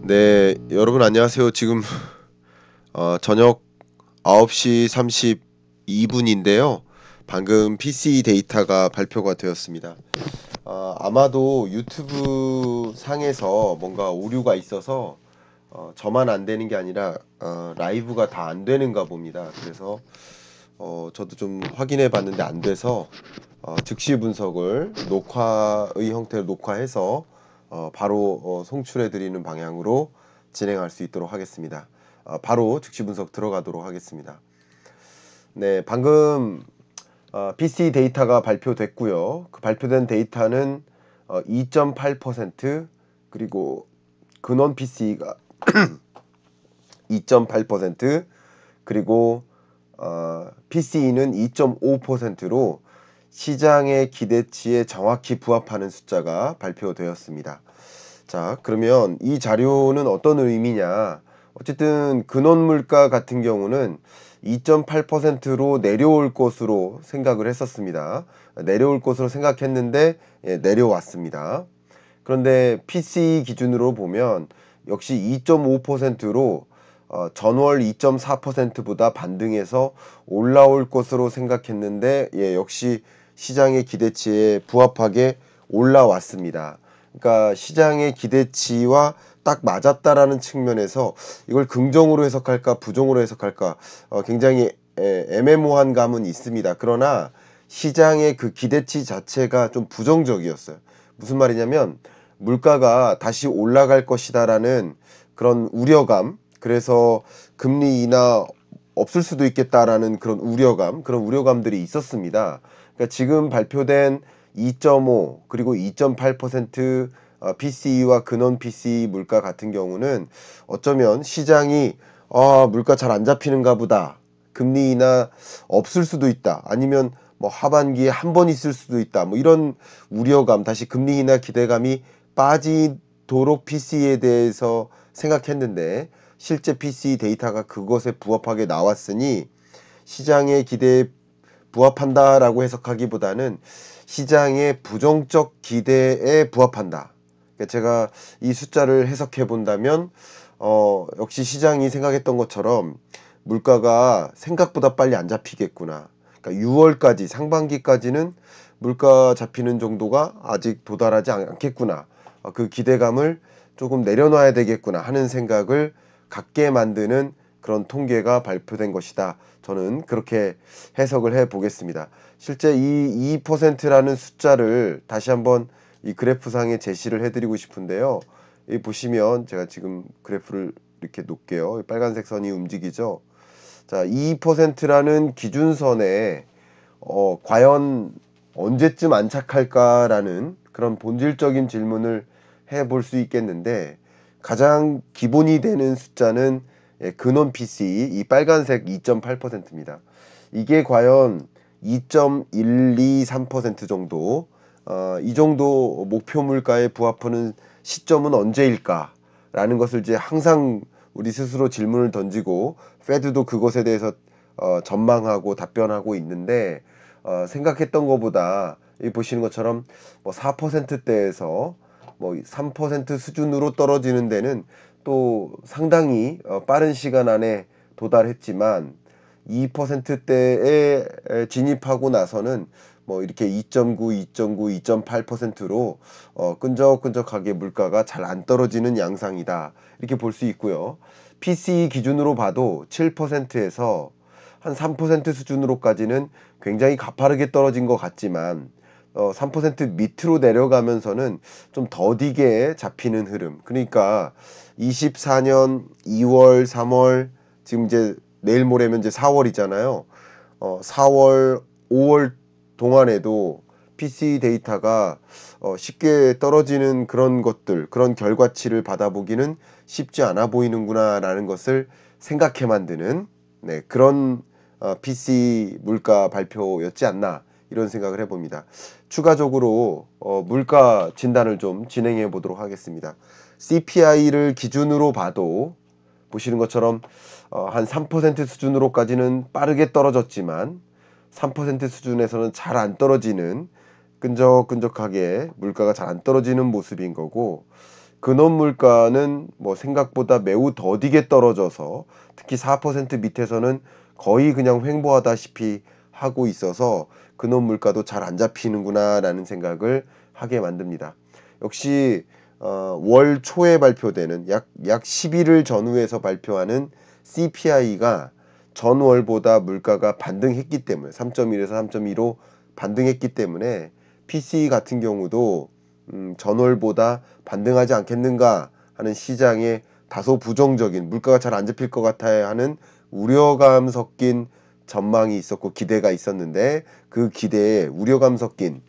네, 여러분 안녕하세요. 지금 저녁 9시 32분인데요. 방금 PC 데이터가 발표가 되었습니다. 아마도 유튜브 상에서 뭔가 오류가 있어서 저만 안 되는 게 아니라 라이브가 다 안 되는가 봅니다. 그래서 저도 좀 확인해 봤는데 안 돼서 즉시 분석을 녹화의 형태로 녹화해서 바로 송출해 드리는 방향으로 진행할 수 있도록 하겠습니다. 바로 즉시 분석 들어가도록 하겠습니다. 네, 방금 PC 데이터가 발표됐고요. 그 발표된 데이터는 2.8% 그리고 근원 PC가 2.8% 그리고 PCE는 2.5%로 시장의 기대치에 정확히 부합하는 숫자가 발표되었습니다. 자, 그러면 이 자료는 어떤 의미냐? 어쨌든 근원 물가 같은 경우는 2.8%로 내려올 것으로 생각을 했었습니다. 내려올 것으로 생각했는데 내려왔습니다. 그런데 PCE 기준으로 보면 역시 2.5%로 전월 2.4%보다 반등해서 올라올 것으로 생각했는데 역시 시장의 기대치에 부합하게 올라왔습니다. 그러니까 시장의 기대치와 딱 맞았다라는 측면에서 이걸 긍정으로 해석할까 부정으로 해석할까 굉장히 애매모호한 감은 있습니다. 그러나 시장의 그 기대치 자체가 좀 부정적이었어요. 무슨 말이냐면 물가가 다시 올라갈 것이다라는 그런 우려감, 그래서 금리 인하 없을 수도 있겠다라는 그런 우려감, 그런 우려감들이 있었습니다. 그러니까 지금 발표된 2.5 그리고 2.8% PCE와 근원 PCE 물가 같은 경우는 어쩌면 시장이 물가 잘 안 잡히는가 보다, 금리 인하 없을 수도 있다, 아니면 뭐 하반기에 한 번 있을 수도 있다, 뭐 이런 우려감, 다시 금리 인하 기대감이 빠지도록 PC에 대해서 생각했는데 실제 PC 데이터가 그것에 부합하게 나왔으니 시장의 기대에 부합한다라고 해석하기보다는 시장의 부정적 기대에 부합한다. 그러니까 제가 이 숫자를 해석해 본다면 역시 시장이 생각했던 것처럼 물가가 생각보다 빨리 안 잡히겠구나. 그러니까 6월까지 상반기까지는 물가 잡히는 정도가 아직 도달하지 않겠구나. 그 기대감을 조금 내려놔야 되겠구나 하는 생각을 갖게 만드는 그런 통계가 발표된 것이다. 저는 그렇게 해석을 해 보겠습니다. 실제 이 2%라는 숫자를 다시 한번 이 그래프상에 제시를 해드리고 싶은데요. 여기 보시면 제가 지금 그래프를 이렇게 놓을게요. 빨간색 선이 움직이죠. 자, 2%라는 기준선에 과연 언제쯤 안착할까라는 그런 본질적인 질문을 해볼 수 있겠는데, 가장 기본이 되는 숫자는 근원 PCE 이 빨간색 2.8%입니다. 이게 과연 2.123% 정도, 이 정도 목표 물가에 부합하는 시점은 언제일까라는 것을 이제 항상 우리 스스로 질문을 던지고 페드도 그것에 대해서 전망하고 답변하고 있는데, 생각했던 것보다 이 보시는 것처럼 뭐 4%대에서 뭐 3% 수준으로 떨어지는 데는 또 상당히 빠른 시간 안에 도달했지만 2%대에 진입하고 나서는 뭐 이렇게 2.9, 2.9, 2.8%로 끈적끈적하게 물가가 잘 안 떨어지는 양상이다, 이렇게 볼 수 있고요. PCE 기준으로 봐도 7%에서 한 3% 수준으로까지는 굉장히 가파르게 떨어진 것 같지만 3% 밑으로 내려가면서는 좀 더디게 잡히는 흐름. 그러니까 24년 2월, 3월, 지금 이제 내일 모레면 이제 4월이잖아요. 4월, 5월 동안에도 PC 데이터가 쉽게 떨어지는 그런 것들, 그런 결과치를 받아보기는 쉽지 않아 보이는구나 라는 것을 생각해 만드는 그런 PC 물가 발표였지 않나, 이런 생각을 해봅니다. 추가적으로 물가 진단을 좀 진행해 보도록 하겠습니다. CPI를 기준으로 봐도 보시는 것처럼 한 3% 수준으로까지는 빠르게 떨어졌지만 3% 수준에서는 잘 안 떨어지는, 끈적끈적하게 물가가 잘 안 떨어지는 모습인 거고, 근원 물가는 뭐 생각보다 매우 더디게 떨어져서 특히 4% 밑에서는 거의 그냥 횡보하다시피 하고 있어서 근원 물가도 잘 안 잡히는구나 라는 생각을 하게 만듭니다. 역시 월 초에 발표되는 약 11일 전후에서 발표하는 CPI가 전월보다 물가가 반등했기 때문에 3.1에서 3.25 반등했기 때문에 PCE 같은 경우도 전월보다 반등하지 않겠는가 하는 시장의 다소 부정적인 물가가 잘 안 잡힐 것 같아야 하는 우려감 섞인 전망이 있었고 기대가 있었는데 그 기대에 우려감 섞인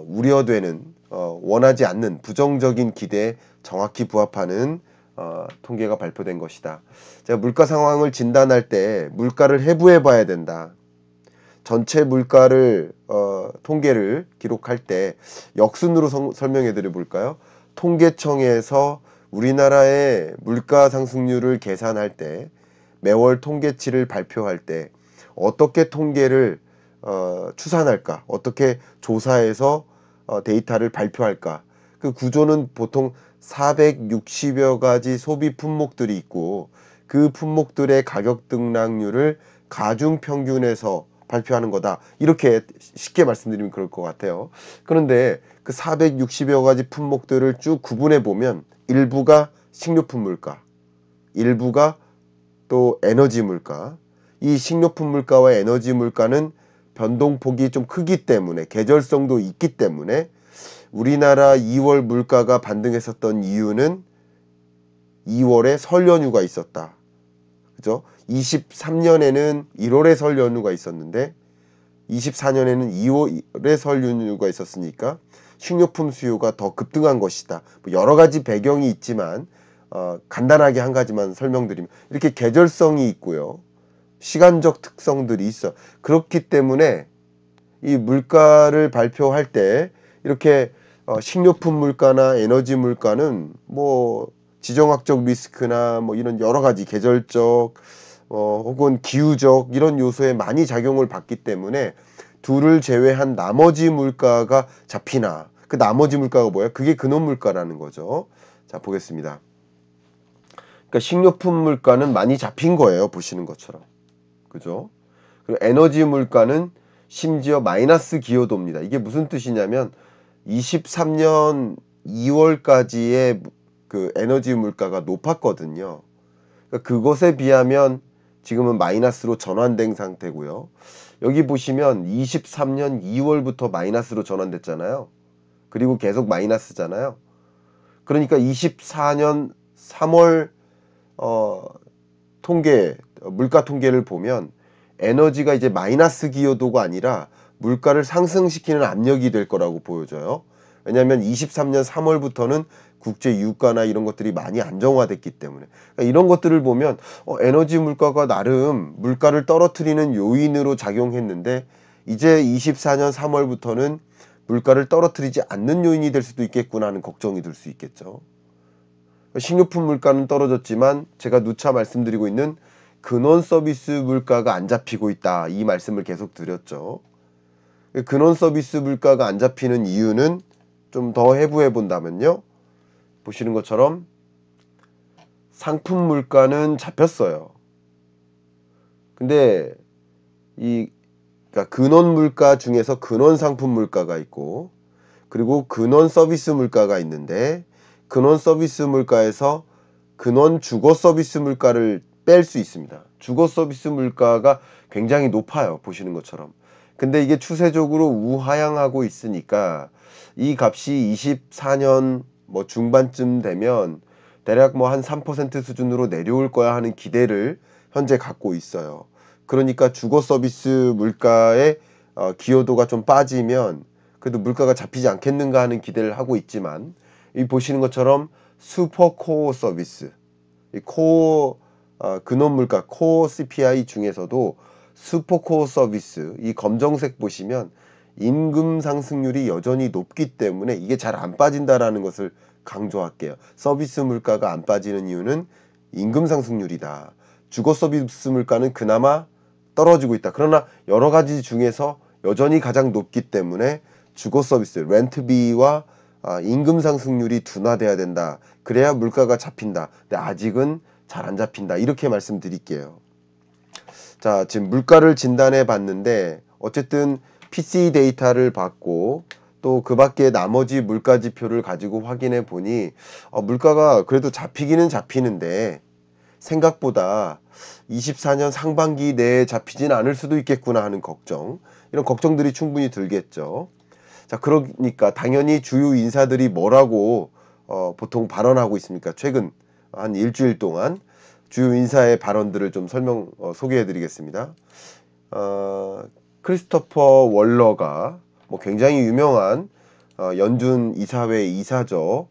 우려되는 원하지 않는 부정적인 기대에 정확히 부합하는 통계가 발표된 것이다. 제가 물가 상황을 진단할 때 물가를 해부해 봐야 된다. 전체 물가를 통계를 기록할 때 역순으로 설명해 드려 볼까요? 통계청에서 우리나라의 물가 상승률을 계산할 때 매월 통계치를 발표할 때 어떻게 통계를 추산할까? 어떻게 조사해서 데이터를 발표할까? 그 구조는 보통 460여 가지 소비 품목들이 있고 그 품목들의 가격 등락률을 가중 평균해서 발표하는 거다. 이렇게 쉽게 말씀드리면 그럴 것 같아요. 그런데 그 460여 가지 품목들을 쭉 구분해 보면 일부가 식료품 물가, 일부가 또 에너지 물가, 이 식료품 물가와 에너지 물가는 변동폭이 좀 크기 때문에 계절성도 있기 때문에 우리나라 2월 물가가 반등했었던 이유는 2월에 설 연휴가 있었다. 그죠? 23년에는 1월에 설 연휴가 있었는데 24년에는 2월에 설 연휴가 있었으니까 식료품 수요가 더 급등한 것이다. 뭐 여러 가지 배경이 있지만 간단하게 한 가지만 설명드리면 이렇게 계절성이 있고요. 시간적 특성들이 있어. 그렇기 때문에 이 물가를 발표할 때 이렇게 식료품 물가나 에너지 물가는 뭐 지정학적 리스크나 뭐 이런 여러 가지 계절적 혹은 기후적 이런 요소에 많이 작용을 받기 때문에 둘을 제외한 나머지 물가가 잡히나 그 나머지 물가가 뭐야? 그게 근원 물가라는 거죠. 자 보겠습니다. 그러니까 식료품 물가는 많이 잡힌 거예요. 보시는 것처럼. 그죠? 그리고 에너지 물가는 심지어 마이너스 기여도입니다. 이게 무슨 뜻이냐면 23년 2월까지의 그 에너지 물가가 높았거든요. 그러니까 그것에 비하면 지금은 마이너스로 전환된 상태고요. 여기 보시면 23년 2월부터 마이너스로 전환됐잖아요. 그리고 계속 마이너스잖아요. 그러니까 24년 3월 물가 통계를 보면 에너지가 이제 마이너스 기여도가 아니라 물가를 상승시키는 압력이 될 거라고 보여져요. 왜냐하면 23년 3월부터는 국제 유가나 이런 것들이 많이 안정화됐기 때문에 그러니까 이런 것들을 보면 에너지 물가가 나름 물가를 떨어뜨리는 요인으로 작용했는데 이제 24년 3월부터는 물가를 떨어뜨리지 않는 요인이 될 수도 있겠구나 하는 걱정이 들 수 있겠죠. 식료품 물가는 떨어졌지만 제가 누차 말씀드리고 있는 근원 서비스 물가가 안 잡히고 있다. 이 말씀을 계속 드렸죠. 근원 서비스 물가가 안 잡히는 이유는 좀 더 해부해 본다면요. 보시는 것처럼 상품 물가는 잡혔어요. 근데 그러니까 근원 물가 중에서 근원 상품 물가가 있고 그리고 근원 서비스 물가가 있는데 근원 서비스 물가에서 근원 주거 서비스 물가를 뺄 수 있습니다. 주거 서비스 물가가 굉장히 높아요. 보시는 것처럼. 근데 이게 추세적으로 우하향하고 있으니까 이 값이 24년 뭐 중반쯤 되면 대략 뭐 한 3% 수준으로 내려올 거야 하는 기대를 현재 갖고 있어요. 그러니까 주거 서비스 물가의 기여도가 좀 빠지면 그래도 물가가 잡히지 않겠는가 하는 기대를 하고 있지만 이 보시는 것처럼 슈퍼 코어 서비스 이 코어 근원 물가 코어 CPI 중에서도 슈퍼 코어 서비스 이 검정색 보시면 임금 상승률이 여전히 높기 때문에 이게 잘 안 빠진다라는 것을 강조할게요. 서비스 물가가 안 빠지는 이유는 임금 상승률이다. 주거 서비스 물가는 그나마 떨어지고 있다. 그러나 여러 가지 중에서 여전히 가장 높기 때문에 주거 서비스 렌트비와 임금 상승률이 둔화돼야 된다. 그래야 물가가 잡힌다. 근데 아직은 잘 안 잡힌다. 이렇게 말씀드릴게요. 자, 지금 물가를 진단해 봤는데 어쨌든 PCE 데이터를 받고 또 그 밖에 나머지 물가 지표를 가지고 확인해 보니 물가가 그래도 잡히기는 잡히는데 생각보다 24년 상반기 내에 잡히진 않을 수도 있겠구나 하는 걱정, 이런 걱정들이 충분히 들겠죠. 자, 그러니까 당연히 주요 인사들이 뭐라고 보통 발언하고 있습니까? 최근 한 일주일 동안 주요 인사의 발언들을 좀 소개해 드리겠습니다. 크리스토퍼 월러가 뭐 굉장히 유명한 연준 이사회 이사죠.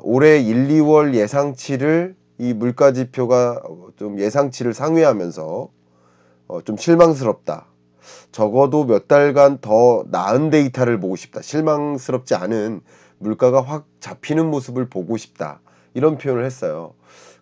올해 1, 2월 예상치를 이 물가 지표가 좀 예상치를 상회하면서 좀 실망스럽다. 적어도 몇 달간 더 나은 데이터를 보고 싶다. 실망스럽지 않은 물가가 확 잡히는 모습을 보고 싶다. 이런 표현을 했어요.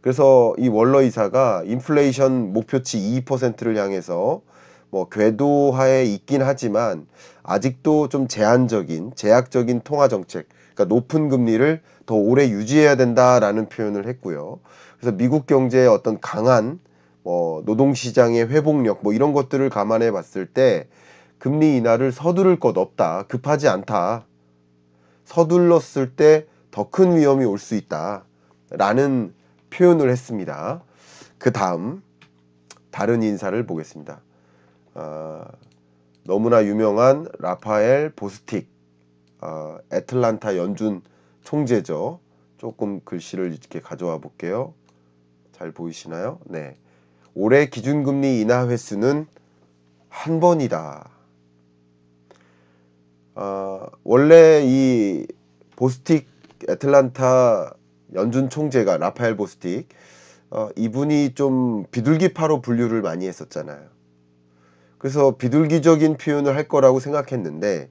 그래서 이 월러 이사가 인플레이션 목표치 2%를 향해서 뭐 궤도하에 있긴 하지만 아직도 좀 제약적인 통화 정책, 그러니까 높은 금리를 더 오래 유지해야 된다라는 표현을 했고요. 그래서 미국 경제의 어떤 강한 노동시장의 회복력 뭐 이런 것들을 감안해 봤을 때 금리 인하를 서두를 것 없다. 급하지 않다. 서둘렀을 때 더 큰 위험이 올 수 있다. 라는 표현을 했습니다. 그 다음 다른 인사를 보겠습니다. 너무나 유명한 라파엘 보스틱, 애틀란타 연준 총재죠. 조금 글씨를 이렇게 가져와 볼게요. 잘 보이시나요? 네. 올해 기준금리 인하 횟수는 한 번이다. 원래 이 보스틱 애틀란타 연준 총재가 라파엘 보스틱, 이분이 좀 비둘기파로 분류를 많이 했었잖아요. 그래서 비둘기적인 표현을 할 거라고 생각했는데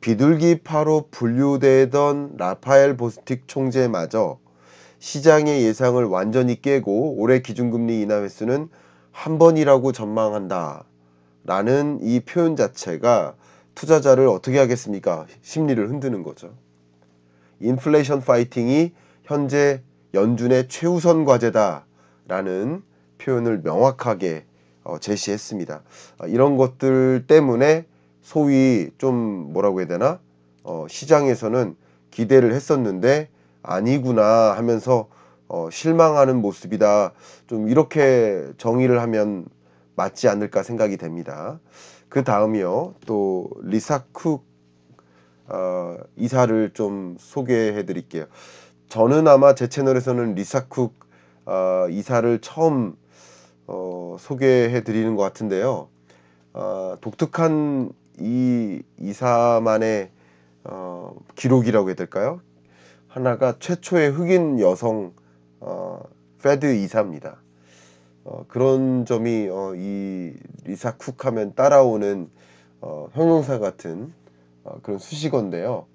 비둘기파로 분류되던 라파엘 보스틱 총재마저 시장의 예상을 완전히 깨고 올해 기준금리 인하 횟수는 한 번이라고 전망한다 라는 이 표현 자체가 투자자를 어떻게 하겠습니까? 심리를 흔드는 거죠. 인플레이션 파이팅이 현재 연준의 최우선 과제다 라는 표현을 명확하게 제시했습니다. 이런 것들 때문에 소위 좀 뭐라고 해야 되나, 시장에서는 기대를 했었는데 아니구나 하면서 실망하는 모습이다. 좀 이렇게 정의를 하면 맞지 않을까 생각이 됩니다. 그 다음이요. 또 리사 쿡 이사를 좀 소개해 드릴게요. 저는 아마 제 채널에서는 리사 쿡 이사를 처음 소개해 드리는 것 같은데요. 독특한 이 이사만의 기록이라고 해야 될까요? 하나가 최초의 흑인 여성 페드 이사입니다. 그런 점이 이 리사 쿡 하면 따라오는 형용사 같은 그런 수식어인데요.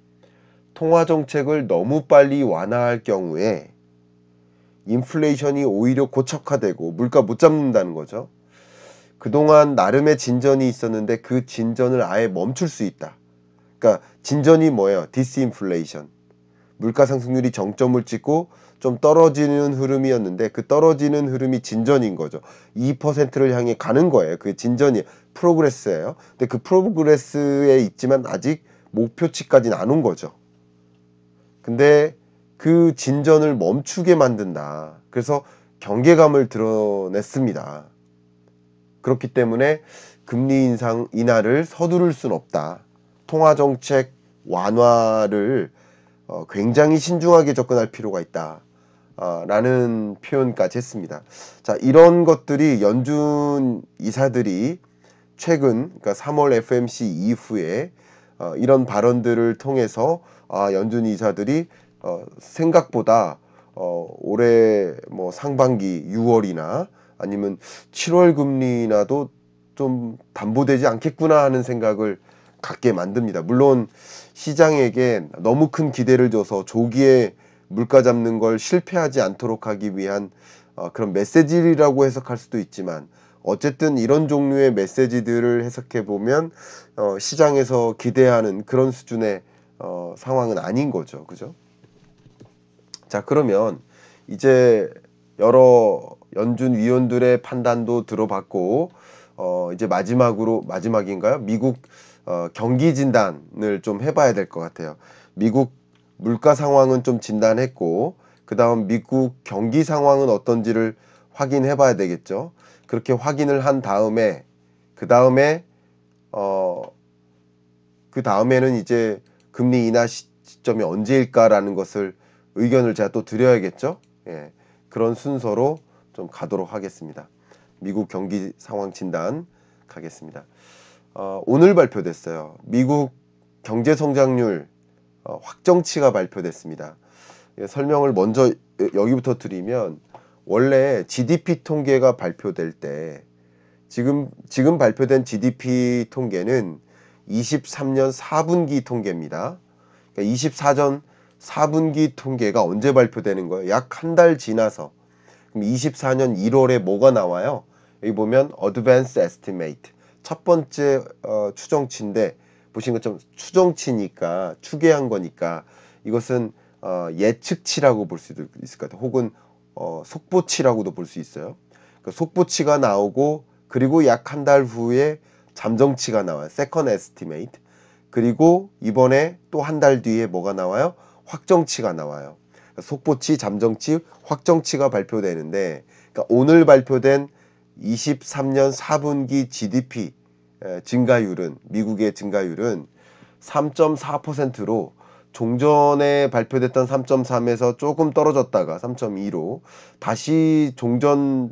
통화 정책을 너무 빨리 완화할 경우에 인플레이션이 오히려 고착화되고 물가 못 잡는다는 거죠. 그동안 나름의 진전이 있었는데 그 진전을 아예 멈출 수 있다. 그러니까 진전이 뭐예요? 디스인플레이션. 물가 상승률이 정점을 찍고 좀 떨어지는 흐름이었는데 그 떨어지는 흐름이 진전인 거죠. 2%를 향해 가는 거예요. 그 진전이 프로그레스예요. 근데 그 프로그레스에 있지만 아직 목표치까지는 안 온 거죠. 근데 그 진전을 멈추게 만든다. 그래서 경계감을 드러냈습니다. 그렇기 때문에 금리 인하를 서두를 순 없다. 통화정책 완화를 굉장히 신중하게 접근할 필요가 있다. 라는 표현까지 했습니다. 자, 이런 것들이 연준 이사들이 최근, 그러니까 3월 FMC 이후에 이런 발언들을 통해서 연준 이사들이 생각보다 올해 뭐 상반기 6월이나 아니면 7월 금리 인하도 좀 담보되지 않겠구나 하는 생각을 갖게 만듭니다. 물론 시장에게 너무 큰 기대를 줘서 조기에 물가 잡는 걸 실패하지 않도록 하기 위한 그런 메시지라고 해석할 수도 있지만 어쨌든 이런 종류의 메시지들을 해석해 보면 시장에서 기대하는 그런 수준의 상황은 아닌 거죠. 그죠? 자, 그러면 이제 여러 연준 위원들의 판단도 들어봤고, 이제 마지막인가요? 미국 경기 진단을 좀 해봐야 될 것 같아요. 미국 물가 상황은 좀 진단했고, 그 다음 미국 경기 상황은 어떤지를 확인해 봐야 되겠죠. 그렇게 확인을 한 다음에, 그 다음에, 어, 그 다음에는 이제 금리 인하 시점이 언제일까라는 것을 의견을 제가 또 드려야겠죠. 예, 그런 순서로 좀 가도록 하겠습니다. 미국 경기 상황 진단 가겠습니다. 오늘 발표됐어요. 미국 경제 성장률 확정치가 발표됐습니다. 예, 설명을 먼저 여기부터 드리면, 원래 GDP 통계가 발표될 때 지금 발표된 GDP 통계는 23년 4분기 통계입니다. 그러니까 24년 4분기 통계가 언제 발표되는 거예요? 약 한 달 지나서. 그럼 24년 1월에 뭐가 나와요? 여기 보면 Advanced Estimate, 첫 번째 추정치인데, 보신 것처럼 추정치니까 추계한 거니까 이것은 예측치라고 볼 수도 있을 것 같아요. 혹은 속보치라고도 볼 수 있어요. 그 속보치가 나오고, 그리고 약 한 달 후에 잠정치가 나와요. Second Estimate. 그리고 이번에 또 한 달 뒤에 뭐가 나와요? 확정치가 나와요. 속보치, 잠정치, 확정치가 발표되는데, 그러니까 오늘 발표된 23년 4분기 GDP 증가율은, 미국의 증가율은 3.4%로 종전에 발표됐던 3.3에서 조금 떨어졌다가 3.2로 다시 종전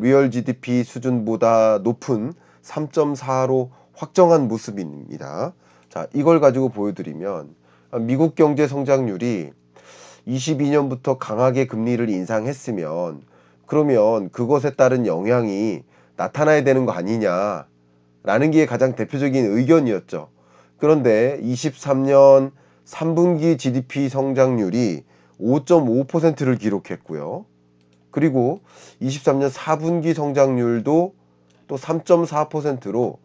리얼 GDP 수준보다 높은 3.4로 확정한 모습입니다. 자, 이걸 가지고 보여드리면, 미국 경제 성장률이 22년부터 강하게 금리를 인상했으면, 그러면 그것에 따른 영향이 나타나야 되는 거 아니냐라는 게 가장 대표적인 의견이었죠. 그런데 23년 3분기 GDP 성장률이 5.5%를 기록했고요. 그리고 23년 4분기 성장률도 또 3.4%로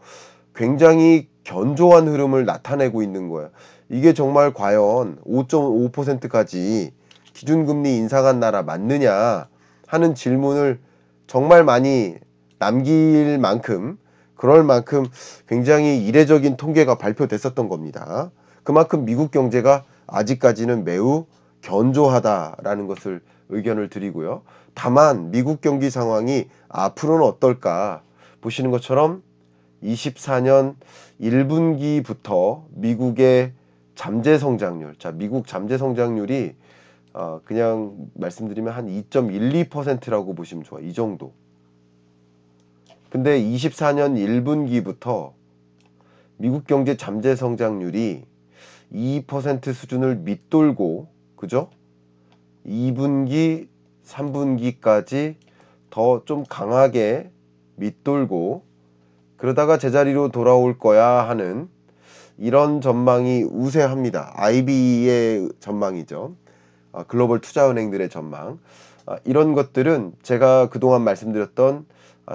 굉장히 견조한 흐름을 나타내고 있는 거예요. 이게 정말 과연 5.5%까지 기준금리 인상한 나라 맞느냐 하는 질문을 정말 많이 남길 만큼, 그럴 만큼 굉장히 이례적인 통계가 발표됐었던 겁니다. 그만큼 미국 경제가 아직까지는 매우 견조하다라는 것을 의견을 드리고요. 다만 미국 경기 상황이 앞으로는 어떨까 보시는 것처럼, 24년 1분기부터 미국의 잠재 성장률, 자, 미국 잠재 성장률이 그냥 말씀드리면 한 2.12%라고 보시면 좋아요. 이 정도. 근데 24년 1분기부터 미국 경제 잠재 성장률이 2% 수준을 밑돌고, 그죠? 2분기, 3분기까지 더 좀 강하게 밑돌고, 그러다가 제자리로 돌아올 거야 하는 이런 전망이 우세합니다. IB의 전망이죠. 글로벌 투자은행들의 전망. 이런 것들은 제가 그동안 말씀드렸던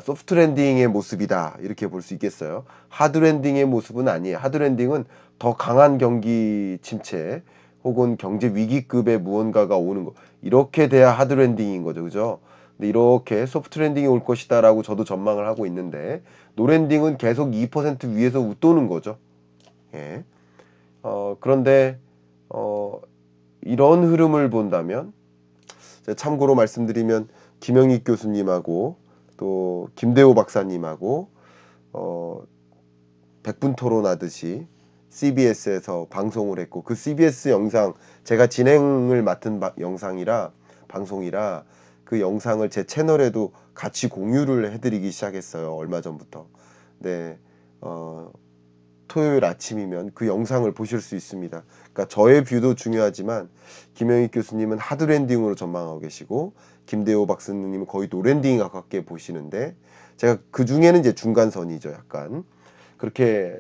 소프트 랜딩의 모습이다, 이렇게 볼 수 있겠어요. 하드 랜딩의 모습은 아니에요. 하드 랜딩은 더 강한 경기 침체 혹은 경제 위기급의 무언가가 오는 거, 이렇게 돼야 하드 랜딩인 거죠. 그죠? 근데 이렇게 소프트 랜딩이 올 것이다 라고 저도 전망을 하고 있는데, 노 랜딩은 계속 2% 위에서 웃도는 거죠. 예. 그런데 이런 흐름을 본다면, 참고로 말씀드리면 김영익 교수님하고 또 김대호 박사님하고 100분 토론하듯이 CBS에서 방송을 했고, 그 CBS 영상, 제가 진행을 맡은 영상이라, 방송이라 그 영상을 제 채널에도 같이 공유를 해드리기 시작했어요. 얼마 전부터. 네, 토요일 아침이면 그 영상을 보실 수 있습니다. 그러니까 저의 뷰도 중요하지만 김영익 교수님은 하드 랜딩으로 전망하고 계시고, 김대호 박사님은 거의 노 랜딩에 가깝게 보시는데, 제가 그 중에는 이제 중간선이죠. 약간 그렇게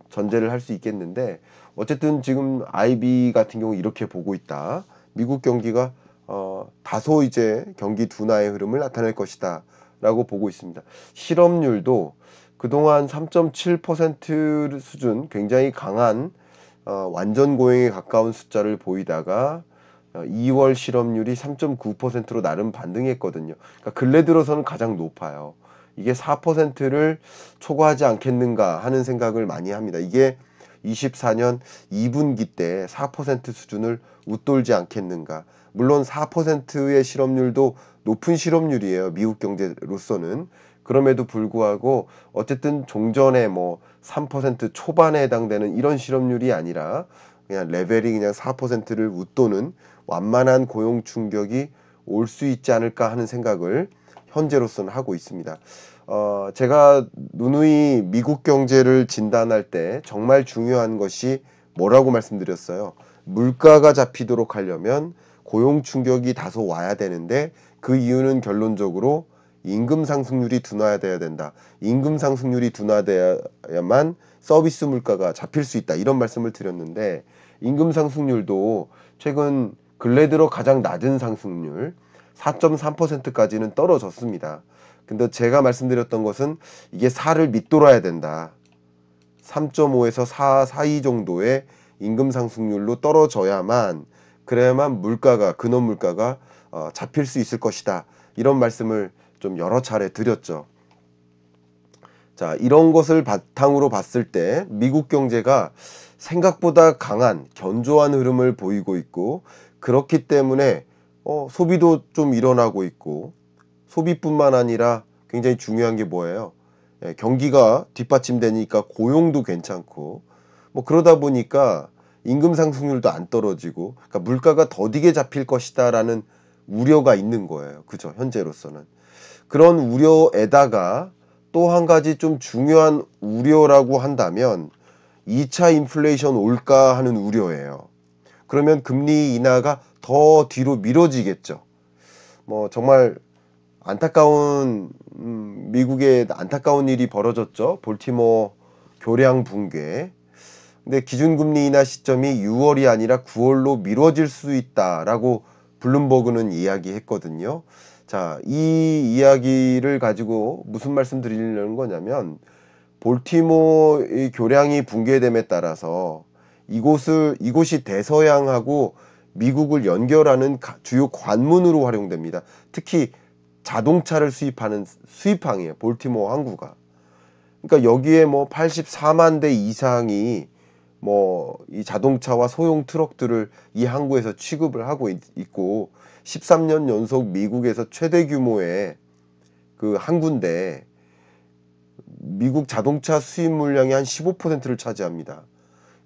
전제를 할 수 있겠는데, 어쨌든 지금 IB 같은 경우 이렇게 보고 있다. 미국 경기가 다소 이제 경기 둔화의 흐름을 나타낼 것이다 라고 보고 있습니다. 실업률도 그동안 3.7% 수준, 굉장히 강한 완전 고용에 가까운 숫자를 보이다가 2월 실업률이 3.9%로 나름 반등했거든요. 그러니까 근래 들어서는 가장 높아요. 이게 4%를 초과하지 않겠는가 하는 생각을 많이 합니다. 이게 24년 2분기 때 4% 수준을 웃돌지 않겠는가. 물론 4%의 실업률도 높은 실업률이에요. 미국 경제로서는. 그럼에도 불구하고 어쨌든 종전에 뭐 3% 초반에 해당되는 이런 실업률이 아니라 그냥 레벨이 그냥 4%를 웃도는 완만한 고용 충격이 올 수 있지 않을까 하는 생각을 현재로서는 하고 있습니다. 제가 누누이 미국 경제를 진단할 때 정말 중요한 것이 뭐라고 말씀드렸어요. 물가가 잡히도록 하려면 고용 충격이 다소 와야 되는데 그 이유는 결론적으로 임금 상승률이 둔화돼야 된다. 임금 상승률이 둔화돼야만 서비스 물가가 잡힐 수 있다. 이런 말씀을 드렸는데 임금 상승률도 최근 근래 들어 가장 낮은 상승률 4.3%까지는 떨어졌습니다. 근데 제가 말씀드렸던 것은 이게 4를 밑돌아야 된다. 3.5에서 4 사이 정도의 임금 상승률로 떨어져야만 그래야만 물가가 근원 물가가 잡힐 수 있을 것이다. 이런 말씀을 좀 여러 차례 드렸죠. 자, 이런 것을 바탕으로 봤을 때 미국 경제가 생각보다 강한 견조한 흐름을 보이고 있고 그렇기 때문에 소비도 좀 일어나고 있고 소비뿐만 아니라 굉장히 중요한 게 뭐예요? 경기가 뒷받침되니까 고용도 괜찮고 뭐 그러다 보니까 임금 상승률도 안 떨어지고 그러니까 물가가 더디게 잡힐 것이다라는 우려가 있는 거예요. 그죠? 현재로서는. 그런 우려에다가 또 한 가지 좀 중요한 우려라고 한다면 2차 인플레이션 올까 하는 우려예요. 그러면 금리 인하가 더 뒤로 미뤄지겠죠. 뭐 정말 안타까운 미국에 안타까운 일이 벌어졌죠. 볼티모어 교량 붕괴. 근데 기준금리 인하 시점이 6월이 아니라 9월로 미뤄질 수 있다라고 블룸버그는 이야기했거든요. 자, 이 이야기를 가지고 무슨 말씀 드리려는 거냐면 볼티모어 이 교량이 붕괴됨에 따라서 이곳이 대서양하고 미국을 연결하는 주요 관문으로 활용됩니다. 특히 자동차를 수입하는 수입항이에요. 볼티모어 항구가. 그러니까 여기에 뭐 84만 대 이상이 뭐 이 자동차와 소형 트럭들을 이 항구에서 취급을 하고 있고 13년 연속 미국에서 최대 규모의 그 항구인데 미국 자동차 수입 물량의 한 15%를 차지합니다.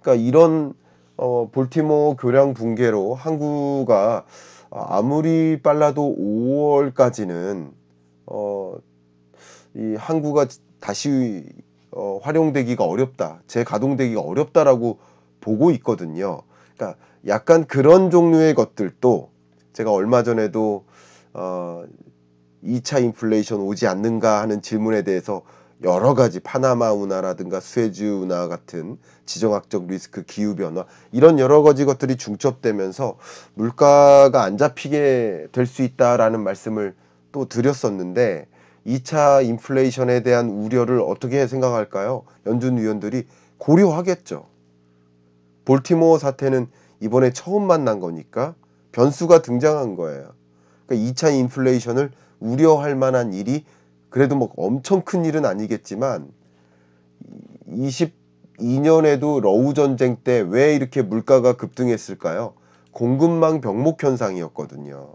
그러니까 이런 볼티모어 교량 붕괴로 항구가 아무리 빨라도 5월까지는 이 항구가 다시 활용되기가 어렵다, 재가동되기가 어렵다라고 보고 있거든요. 그러니까 약간 그런 종류의 것들도 제가 얼마 전에도 2차 인플레이션 오지 않는가 하는 질문에 대해서 여러 가지 파나마 운하라든가 수에즈 운하 같은 지정학적 리스크, 기후변화 이런 여러 가지 것들이 중첩되면서 물가가 안 잡히게 될 수 있다라는 말씀을 또 드렸었는데 2차 인플레이션에 대한 우려를 어떻게 생각할까요? 연준 위원들이 고려하겠죠. 볼티모어 사태는 이번에 처음 만난 거니까 변수가 등장한 거예요. 그러니까 2차 인플레이션을 우려할 만한 일이 그래도 뭐 엄청 큰 일은 아니겠지만 22년에도 러우 전쟁 때 왜 이렇게 물가가 급등했을까요? 공급망 병목 현상이었거든요.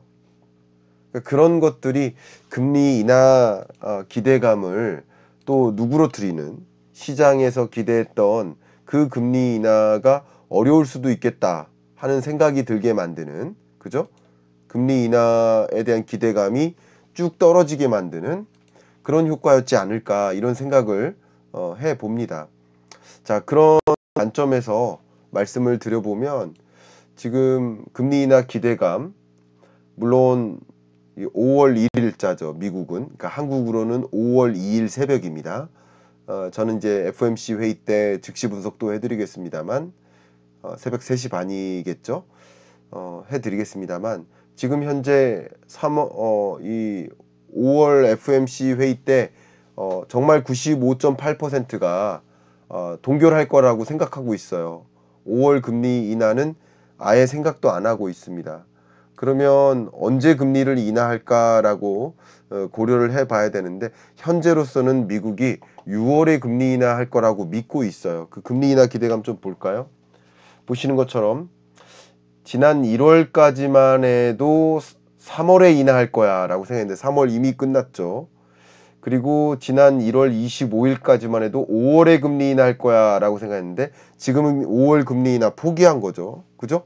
그러니까 그런 것들이 금리 인하 기대감을 또 누그러뜨리는 시장에서 기대했던 그 금리 인하가 어려울 수도 있겠다 하는 생각이 들게 만드는 그죠? 금리 인하에 대한 기대감이 쭉 떨어지게 만드는 그런 효과였지 않을까 이런 생각을 해 봅니다. 자, 그런 관점에서 말씀을 드려보면 지금 금리 인하 기대감 물론 5월 1일자죠. 미국은. 그러니까 한국으로는 5월 2일 새벽입니다. 저는 이제 FOMC 회의 때 즉시 분석도 해드리겠습니다만 새벽 3시 반이겠죠. 해드리겠습니다만 지금 현재 이 5월 FOMC 회의 때 정말 95.8%가 동결할 거라고 생각하고 있어요. 5월 금리 인하는 아예 생각도 안 하고 있습니다. 그러면 언제 금리를 인하할까라고 고려를 해봐야 되는데, 현재로서는 미국이 6월에 금리 인하할 거라고 믿고 있어요. 그 금리 인하 기대감 좀 볼까요? 보시는 것처럼 지난 1월까지만 해도 3월에 인하할 거야 라고 생각했는데 3월 이미 끝났죠. 그리고 지난 1월 25일까지만 해도 5월에 금리 인하할 거야 라고 생각했는데 지금은 5월 금리 인하 포기한 거죠. 그죠?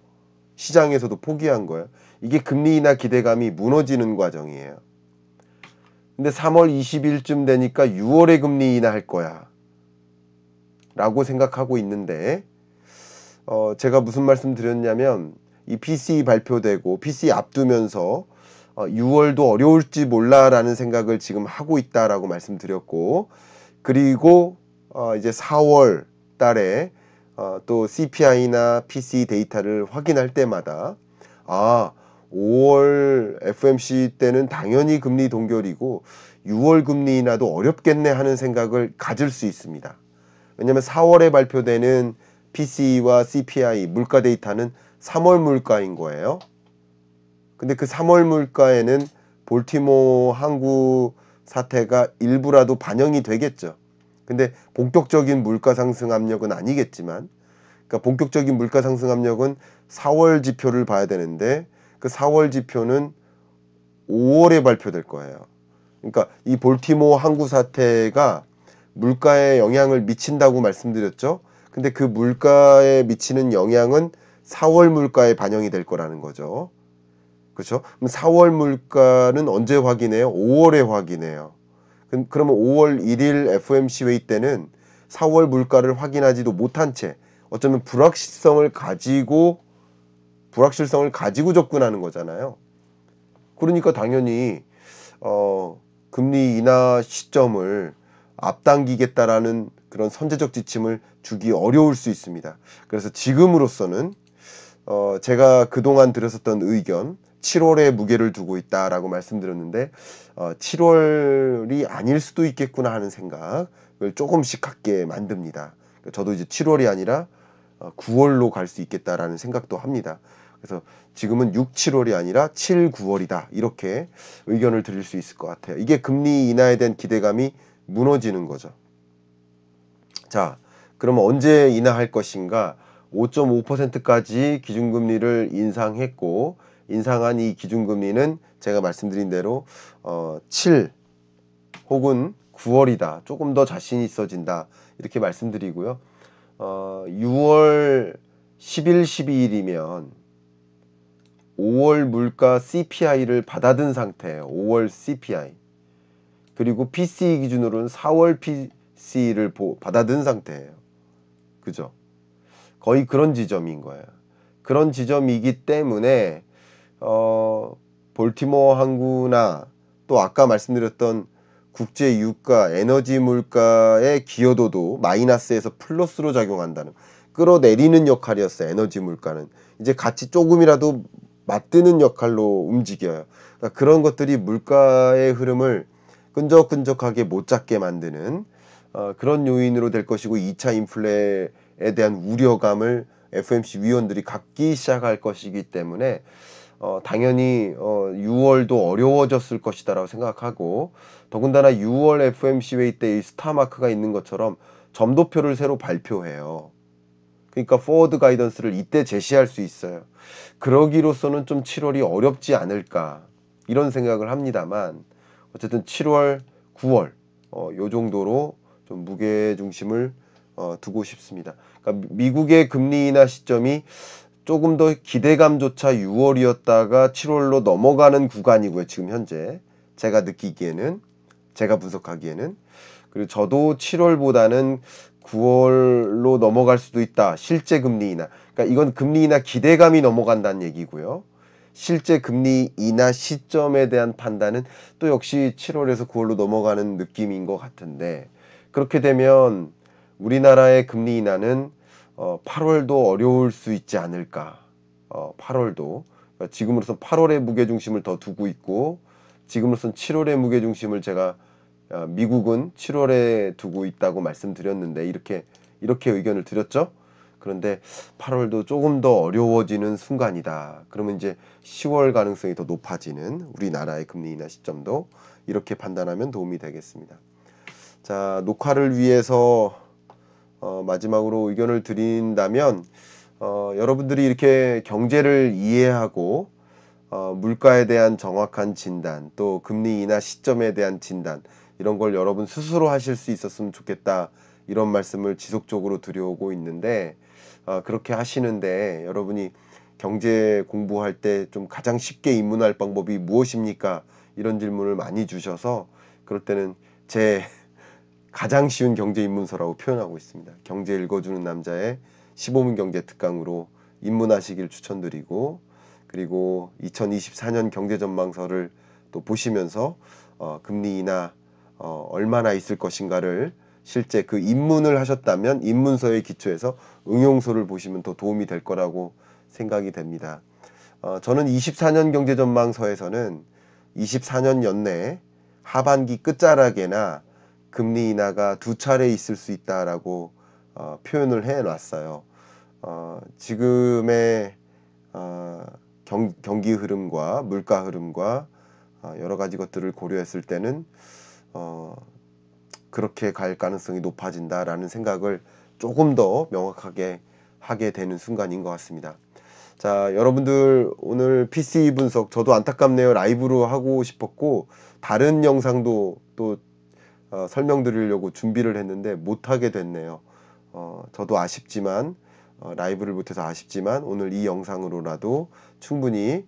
시장에서도 포기한 거예요. 이게 금리 인하 기대감이 무너지는 과정이에요. 근데 3월 20일쯤 되니까 6월에 금리 인하할 거야 라고 생각하고 있는데, 제가 무슨 말씀 드렸냐면 이 PCE 발표되고 PCE 앞두면서 6월도 어려울지 몰라라는 생각을 지금 하고 있다라고 말씀드렸고, 그리고 이제 4월 달에 또 CPI나 PCE 데이터를 확인할 때마다 5월 FOMC 때는 당연히 금리 동결이고 6월 금리 인하도 어렵겠네 하는 생각을 가질 수 있습니다. 왜냐하면 4월에 발표되는 PCE와 CPI 물가 데이터는 3월 물가인 거예요. 근데 그 3월 물가에는 볼티모어 항구 사태가 일부라도 반영이 되겠죠. 근데 본격적인 물가 상승 압력은 아니겠지만, 그러니까 본격적인 물가 상승 압력은 4월 지표를 봐야 되는데 그 4월 지표는 5월에 발표될 거예요. 그러니까 이 볼티모어 항구 사태가 물가에 영향을 미친다고 말씀드렸죠. 근데 그 물가에 미치는 영향은 4월 물가에 반영이 될 거라는 거죠. 그렇죠? 그럼 4월 물가는 언제 확인해요? 5월에 확인해요. 그러면 5월 1일 FOMC 회의 때는 4월 물가를 확인하지도 못한 채 어쩌면 불확실성을 가지고 접근하는 거잖아요. 그러니까 당연히 금리 인하 시점을 앞당기겠다라는 그런 선제적 지침을 주기 어려울 수 있습니다. 그래서 지금으로서는 제가 그동안 들었었던 의견 7월에 무게를 두고 있다라고 말씀드렸는데 7월이 아닐 수도 있겠구나 하는 생각을 조금씩 갖게 만듭니다. 저도 이제 7월이 아니라 9월로 갈 수 있겠다라는 생각도 합니다. 그래서 지금은 6, 7월이 아니라 7, 9월이다 이렇게 의견을 드릴 수 있을 것 같아요. 이게 금리 인하에 대한 기대감이 무너지는 거죠. 자, 그러면 언제 인하할 것인가? 5.5%까지 기준금리를 인상했고, 인상한 이 기준금리는 제가 말씀드린 대로 7 혹은 9월이다. 조금 더 자신 있어진다. 이렇게 말씀드리고요. 6월 10일, 12일이면 5월 물가 CPI를 받아든 상태예요. 5월 CPI. 그리고 PCE 기준으로는 4월 PCE를 받아든 상태예요. 그죠? 거의 그런 지점인 거예요. 그런 지점이기 때문에 볼티모어 항구나 또 아까 말씀드렸던 국제 유가, 에너지 물가의 기여도도 마이너스에서 플러스로 작용한다는, 끌어내리는 역할이었어요. 에너지 물가는 이제 같이 조금이라도 맞드는 역할로 움직여요. 그러니까 그런 것들이 물가의 흐름을 끈적끈적하게 못 잡게 만드는 그런 요인으로 될 것이고, 2차 인플레에 대한 우려감을 FOMC 위원들이 갖기 시작할 것이기 때문에 당연히 6월도 어려워졌을 것이다라고 생각하고, 더군다나 6월 FOMC 회의 때 이 스타 마크가 있는 것처럼 점도표를 새로 발표해요. 그러니까 포워드 가이던스를 이때 제시할 수 있어요. 그러기로서는 좀 7월이 어렵지 않을까 이런 생각을 합니다만, 어쨌든 7월, 9월 요 정도로 좀 무게 중심을 두고 싶습니다. 그러니까 미국의 금리 인하 시점이 조금 더 기대감조차 6월이었다가 7월로 넘어가는 구간이고요. 지금 현재 제가 느끼기에는, 제가 분석하기에는. 그리고 저도 7월보다는 9월로 넘어갈 수도 있다. 실제 금리 인하. 그러니까 이건 금리 인하 기대감이 넘어간다는 얘기고요. 실제 금리 인하 시점에 대한 판단은 또 역시 7월에서 9월로 넘어가는 느낌인 것 같은데, 그렇게 되면 우리나라의 금리 인하는 8월도 어려울 수 있지 않을까. 8월도. 그러니까 지금으로선 8월에 무게중심을 더 두고 있고, 지금으로선 7월에 무게중심을 제가 미국은 7월에 두고 있다고 말씀드렸는데 이렇게 의견을 드렸죠. 그런데 8월도 조금 더 어려워지는 순간이다. 그러면 이제 10월 가능성이 더 높아지는 우리나라의 금리 인하 시점도 이렇게 판단하면 도움이 되겠습니다. 자, 녹화를 위해서 마지막으로 의견을 드린다면 여러분들이 이렇게 경제를 이해하고 물가에 대한 정확한 진단, 또 금리 인하 시점에 대한 진단, 이런 걸 여러분 스스로 하실 수 있었으면 좋겠다, 이런 말씀을 지속적으로 드려오고 있는데, 그렇게 하시는데 여러분이 경제 공부할 때 좀 가장 쉽게 입문할 방법이 무엇입니까? 이런 질문을 많이 주셔서 그럴 때는 제 가장 쉬운 경제 입문서라고 표현하고 있습니다. 경제 읽어주는 남자의 15분 경제 특강으로 입문하시길 추천드리고, 그리고 2024년 경제 전망서를 또 보시면서 금리 인하 얼마나 있을 것인가를 실제 그 입문을 하셨다면 입문서의 기초에서 응용서를 보시면 더 도움이 될 거라고 생각이 됩니다. 저는 24년 경제 전망서에서는 24년 연내 하반기 끝자락에나 금리 인하가 2차례 있을 수 있다라고 표현을 해 놨어요. 지금의 경기 흐름과 물가 흐름과 여러 가지 것들을 고려했을 때는 그렇게 갈 가능성이 높아진다라는 생각을 조금 더 명확하게 하게 되는 순간인 것 같습니다. 자, 여러분들 오늘 PCE 분석 저도 안타깝네요. 라이브로 하고 싶었고 다른 영상도 또 설명드리려고 준비를 했는데 못하게 됐네요. 저도 아쉽지만 라이브를 못해서 아쉽지만 오늘 이 영상으로라도 충분히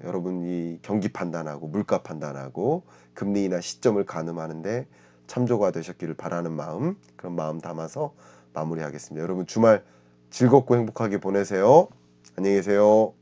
여러분이 경기 판단하고 물가 판단하고 금리 인하 시점을 가늠하는데 참조가 되셨기를 바라는 마음, 그런 마음 담아서 마무리하겠습니다. 여러분 주말 즐겁고 행복하게 보내세요. 안녕히 계세요.